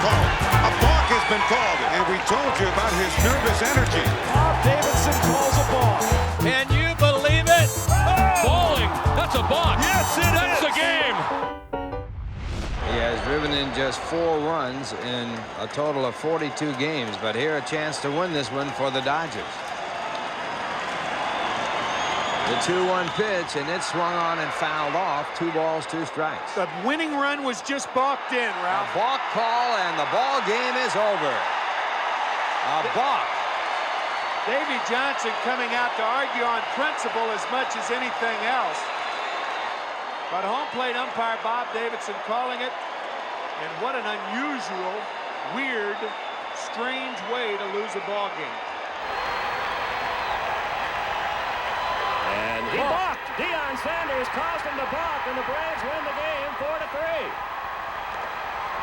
called. A balk has been called. And we told you about his nervous energy. Bob Davidson calls a balk. Can you believe it? Balling. That's a balk. Yes, That's the game. He has driven in just 4 runs in a total of 42 games, but here a chance to win this one for the Dodgers. The 2-1 pitch, and it swung on and fouled off. 2 balls, 2 strikes. The winning run was just balked in, Ralph. A balk call, and the ball game is over. A balk. Davey Johnson coming out to argue on principle as much as anything else. But home plate umpire Bob Davidson calling it. And what an unusual, weird, strange way to lose a ball game. And he balked. Deion Sanders caused him to balk, and the Braves win the game 4-3.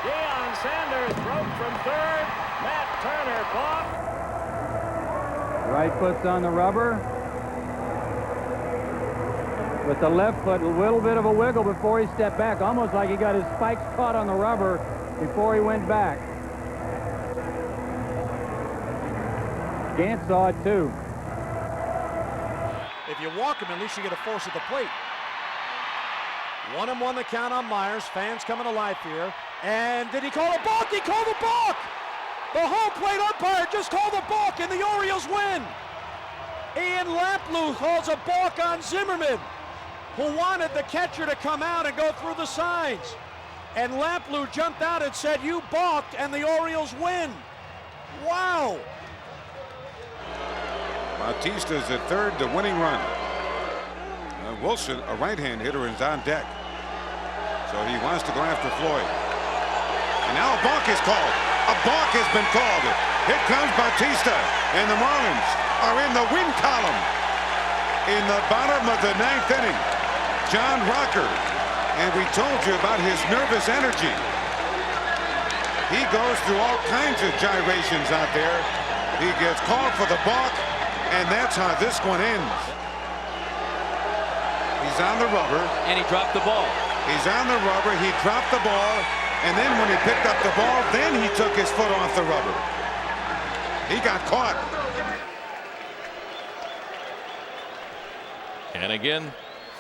Deion Sanders broke from third. Matt Turner balked. Right foot's on the rubber. With the left foot, a little bit of a wiggle before he stepped back, almost like he got his spikes caught on the rubber before he went back. Gant saw it too. If you walk him, at least you get a force at the plate. 1-1 the count on Myers. Fans coming to life here. And did he call a balk? He called a balk! The home plate umpire just called a balk, and the Orioles win. Ian Lamplugh calls a balk on Zimmerman, who wanted the catcher to come out and go through the signs. And Lamplugh jumped out and said, "You balked," and the Orioles win. Wow. Bautista's at third, the winning run. Wilson, a right-hand hitter, is on deck. So he wants to go after Floyd. And now a balk is called. A balk has been called. Here comes Bautista, and the Marlins are in the win column. In the bottom of the 9th inning, John Rocker, and we told you about his nervous energy. He goes through all kinds of gyrations out there. He gets called for the balk, and that's how this one ends. He's on the rubber. And he dropped the ball. He's on the rubber. He dropped the ball. And then when he picked up the ball, then he took his foot off the rubber. He got caught. And again,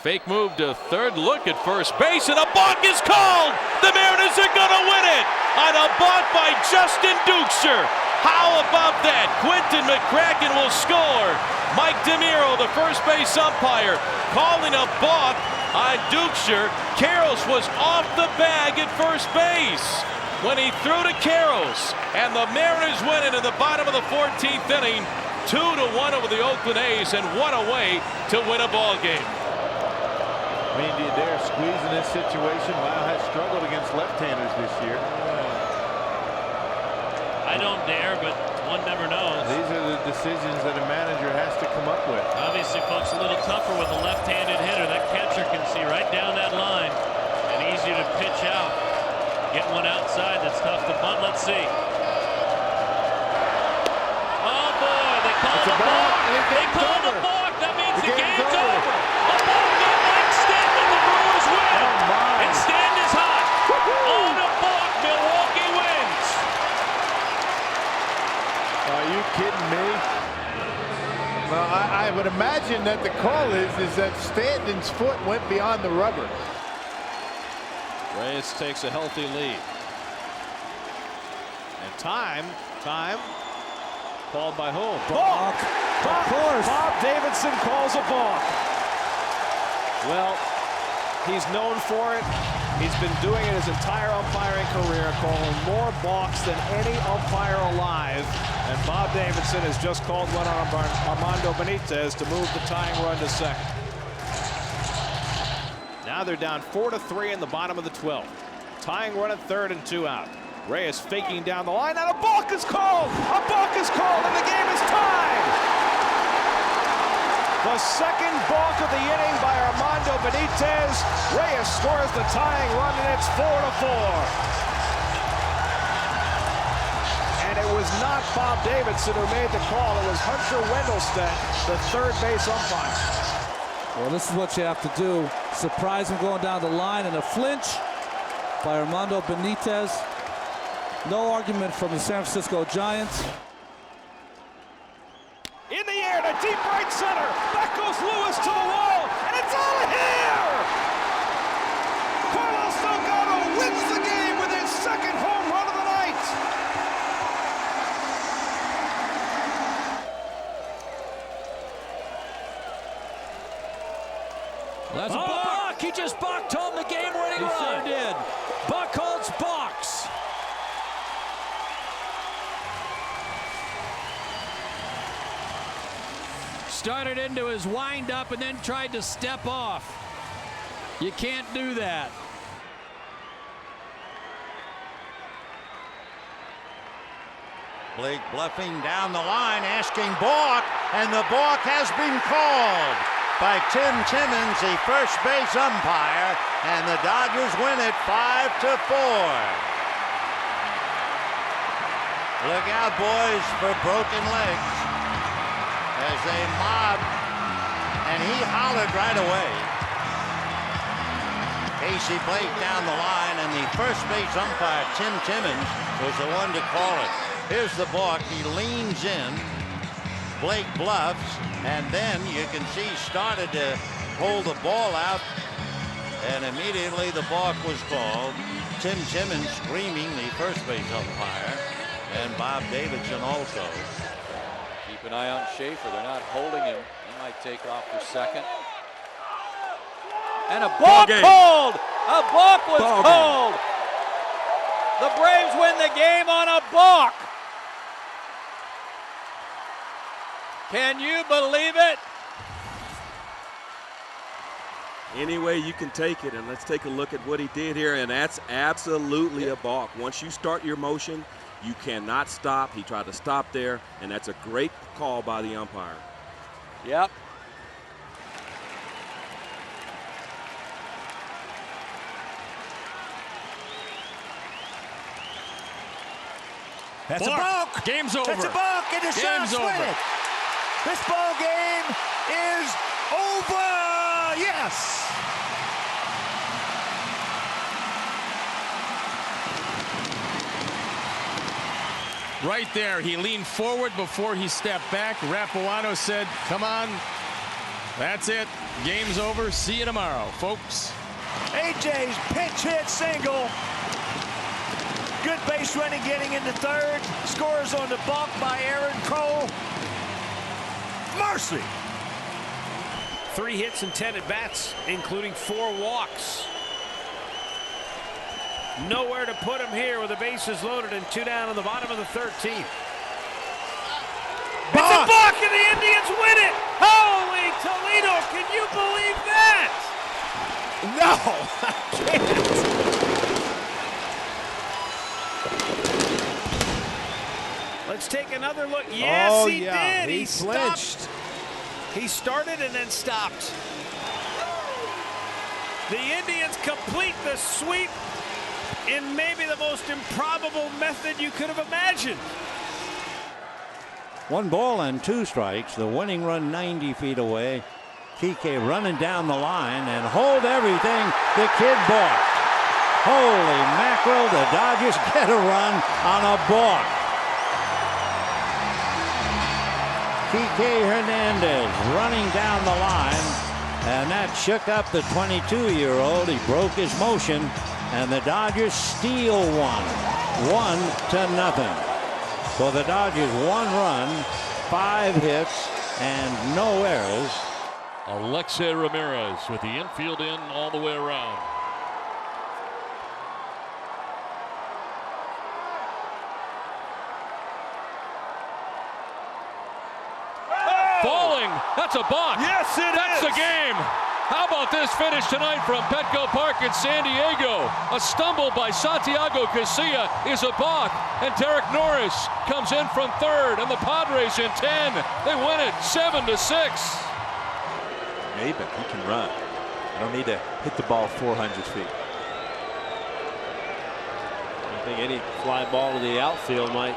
fake move to third, look at first base, and a balk is called. The Mariners are going to win it on a balk by Justin Duchscherer. How about that? Quentin McCracken will score. Mike DeMiro, the first base umpire, calling a balk on Duchscherer. Karros was off the bag at first base when he threw to Karros, and the Mariners win it in the bottom of the 14th inning, 2-1 over the Oakland A's, and what a way to win a ball game. I mean, do you dare squeeze in this situation? Wow has struggled against left-handers this year. I don't dare, but one never knows. These are the decisions that a manager has to come up with. Obviously, folks, a little tougher with a left-handed hitter. That catcher can see right down that line, and easier to pitch out. Get one outside, that's tough to bunt. Let's see. Oh, boy, they called the balk. They called the balk. That means the game's over. A balk on Mike Stanton. The Brewers win. And Stanton is hot. On a balk, Milwaukee wins. Are you kidding me? Well, I would imagine that the call is that Stanton's foot went beyond the rubber. Reyes takes a healthy lead. And time called by whom? Balk! Of course. Bob Davidson calls a balk. Well, he's known for it. He's been doing it his entire umpiring career, calling more balks than any umpire alive. And Bob Davidson has just called one on Armando Benítez to move the tying run to second. Now they're down 4-3 in the bottom of the 12th. Tying run at third and 2 out. Reyes faking down the line, and a balk is called! A balk is called, and the game is tied! The second balk of the inning by Armando Benítez. Reyes scores the tying run, and it's 4-4. And it was not Bob Davidson who made the call. It was Hunter Wendelstedt, the third base umpire. Well, this is what you have to do. Surprise him going down the line, and a flinch by Armando Benítez. No argument from the San Francisco Giants. In the air to deep right center. Back goes Lewis to the wall, and it's out of here! Carlos Delgado wins the game with his second home run of the night. That's a balk! He just balked home the game-winning run. He sure did. Buchholz balks. Started into his windup and then tried to step off. You can't do that. Blake bluffing down the line, asking balk, and the balk has been called by Tim Timmons, the first base umpire, and the Dodgers win it 5-4. Look out, boys, for broken legs as they mob, and he hollered right away. Casey Blake down the line, and the first base umpire, Tim Timmons, was the one to call it. Here's the balk. He leans in. Blake bluffs, and then you can see started to hold the ball out, and immediately the balk was called. Tim Timmons screaming, the first base umpire, and Bob Davidson also. Keep an eye on Schaefer. They're not holding him. He might take off for second. And a balk called! A balk was called! The Braves win the game on a balk! Can you believe it? Any way you can take it, and let's take a look at what he did here, and that's absolutely a balk. Once you start your motion, you cannot stop. He tried to stop there, and that's a great call by the umpire. Yep. That's a balk. Game's over. That's a balk, and the Sox win it. This ball game is over. Yes. Right there, he leaned forward before he stepped back. Rapuano said, come on. That's it. Game's over. See you tomorrow, folks. AJ's pinch hit single. Good base running getting into third. Scores on the balk by Aaron Cole. Mercy. 3 hits and 10 at-bats, including 4 walks. Nowhere to put him here with the bases loaded and 2 down on the bottom of the 13th. It's a balk and the Indians win it! Holy Toledo, can you believe that? No, I can't. Let's take another look. Yes, he did. He flinched. He started and then stopped. The Indians complete the sweep in maybe the most improbable method you could have imagined. 1 ball and 2 strikes. The winning run 90 feet away. Kike running down the line and hold everything. The kid balked. Holy mackerel, the Dodgers get a run on a balk. Kike Hernandez running down the line, and that shook up the 22-year-old. He broke his motion, and the Dodgers steal one. 1-0. For the Dodgers, 1 run, 5 hits, and no errors. Alexei Ramirez with the infield in all the way around. Falling. That's a balk. Yes, That's the game. How about this finish tonight from Petco Park in San Diego? A stumble by Santiago Casilla is a balk, and Derek Norris comes in from third, and the Padres in 10. They win it 7-6. Maybe he can run. I don't need to hit the ball 400 feet. I think any fly ball to the outfield might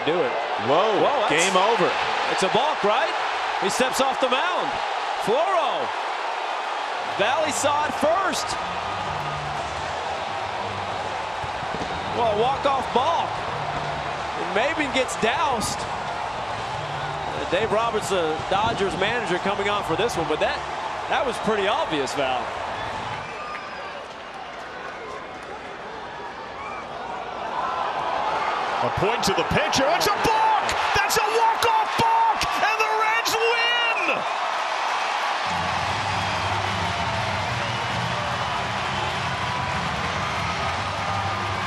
do it. Whoa, game over. It's a balk, right? He steps off the mound. Floro. Valley saw it first. Well, walk-off balk. And Maben gets doused. Dave Roberts, the Dodgers manager, coming on for this one, but that was pretty obvious, Val. A point to the pitcher. It's a balk! That's a walk-off balk! And the Reds win!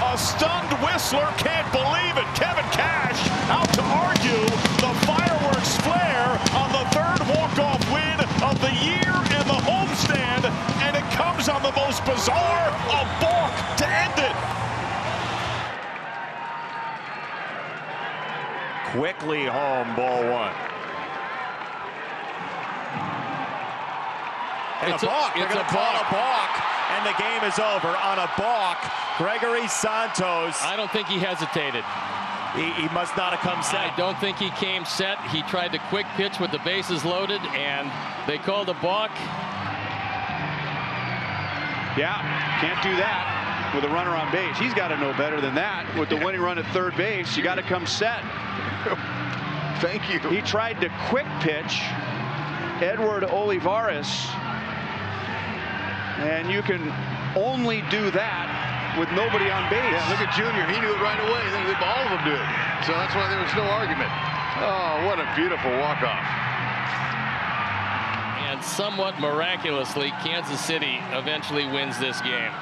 A stunned Wisler can't believe it. Kevin Cash out to argue the fireworks flare on the third walk-off win of the year in the homestand, and it comes on the most bizarre of balk to end it. Quickly home, ball one. And It's a balk. They're going to call a balk, and the game is over on a balk. Gregory Santos. I don't think he hesitated. He must not have come set. I don't think he came set. He tried the quick pitch with the bases loaded, and they called a balk. Yeah, can't do that with a runner on base. He's got to know better than that. With the winning run at third base, you got to come set. Thank you. He tried to quick pitch Edward Olivares, and you can only do that with nobody on base. Yeah, look at Junior. He knew it right away. All of them do it. So that's why there was no argument. Oh, what a beautiful walk-off. And somewhat miraculously, Kansas City eventually wins this game.